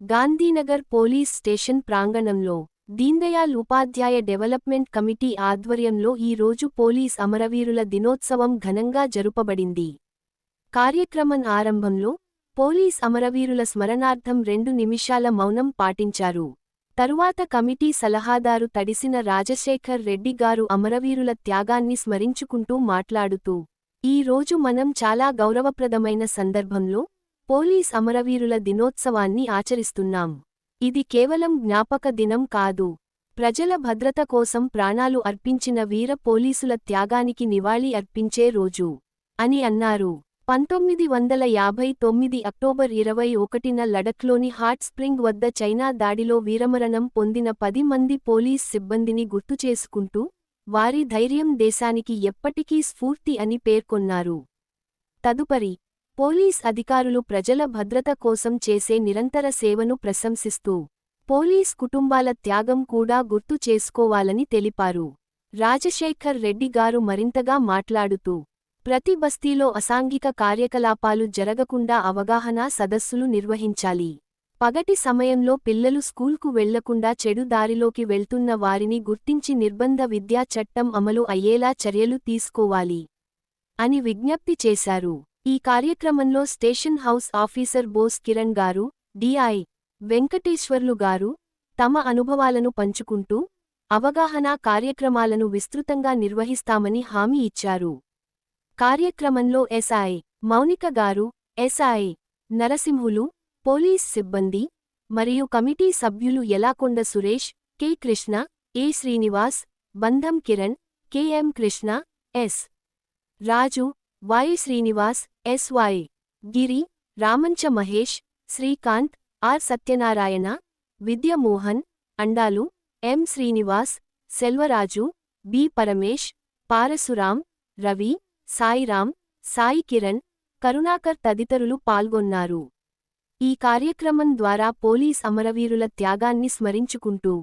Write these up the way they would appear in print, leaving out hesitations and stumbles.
Gandhinagar police station ప్రాంగణంలో Deendayal Upadhyaya development committee ఆధ్వర్యంలో ఈ రోజు పోలీస్ అమరవీరుల దినోత్సవం ఘనంగా జరుపబడింది. కార్యక్రమం ఆరంభంలో పోలీస్ అమరవీరుల స్మరణార్థం 2 నిమిషాల మౌనం పాటించారు. తరువాత కమిటీ సలహాదారు తడిసిన రాజశేఖర్ రెడ్డి గారు అమరవీరుల త్యాగాన్ని స్మరించుకుంటూ మాట్లాడుతూ, ఈ రోజు మనం చాలా గౌరవప్రదమైన సందర్భంలో పోలీస్ అమరవీరుల దినోత్సవాన్ని ఆచరిస్తున్నాం. ఇది కేవలం జ్ఞాపక దినం కాదు, ప్రజల భద్రత కోసం ప్రాణాలు అర్పించిన వీర పోలీసుల త్యాగానికి నివాళి అర్పించే రోజు అని అన్నారు. 1959 అక్టోబర్ 21న లడఖ్లోని హాట్ స్ప్రింగ్ వద్ద చైనా దాడిలో వీరమరణం పొందిన 10 మంది పోలీస్ సిబ్బందిని గుర్తుచేసుకుంటూ, వారి ధైర్యం దేశానికి ఎప్పటికీ స్ఫూర్తి అని పేర్కొన్నారు. తదుపరి పోలీస్ అధికారులు ప్రజల భద్రత కోసం చేసే నిరంతర సేవను ప్రశంసిస్తూ, పోలీస్ కుటుంబాల త్యాగం కూడా గుర్తు చేసుకోవాలని తెలిపారు. రాజశేఖర్ రెడ్డి గారు మరింతగా మాట్లాడుతూ, ప్రతి బస్తీలో అసాంఘిక కార్యకలాపాలు జరగకుండా అవగాహన సదస్సులు నిర్వహించాలి. పగటి సమయంలో పిల్లలు స్కూల్కు వెళ్లకుండా చెడు దారిలోకి వెళ్తున్న వారిని గుర్తించి నిర్బంధ విద్యా చట్టం అమలు అయ్యేలా చర్యలు తీసుకోవాలి అని విజ్ఞప్తి చేశారు. ఈ కార్యక్రమంలో station house officer Bose Kiran గారు, డిఐ వెంకటేశ్వర్లు గారు తమ అనుభవాలను పంచుకుంటూ, అవగాహనా కార్యక్రమాలను విస్తృతంగా నిర్వహిస్తామని హామీ ఇచ్చారు. కార్యక్రమంలో ఎస్ఐ మౌనిక గారు, ఎస్ఐ నరసింహులు, పోలీస్ సిబ్బంది మరియు కమిటీ సభ్యులు Yalakonda Suresh, K Krishna, A Srinivas, Bandham Kiran, KM Krishna, S Raju, Y Srinivas, SY Giri, Ramancha Mahesh, Srikanth, R Satyanarayana, Vidyamohan, Andalu, M Srinivas, Selvaraju, B Paramesh, Parasuram, Ravi, Sairam, Sai Kiran, Karunakar తదితరులు పాల్గొన్నారు. ఈ కార్యక్రమం ద్వారా పోలీస్ అమరవీరుల త్యాగాన్ని స్మరించుకుంటూ,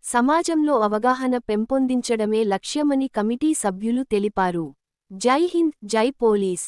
సమాజంలో అవగాహన పెంపొందించడమే లక్ష్యమని కమిటీ సభ్యులు తెలిపారు. జై హింద్, జై పోలీస్.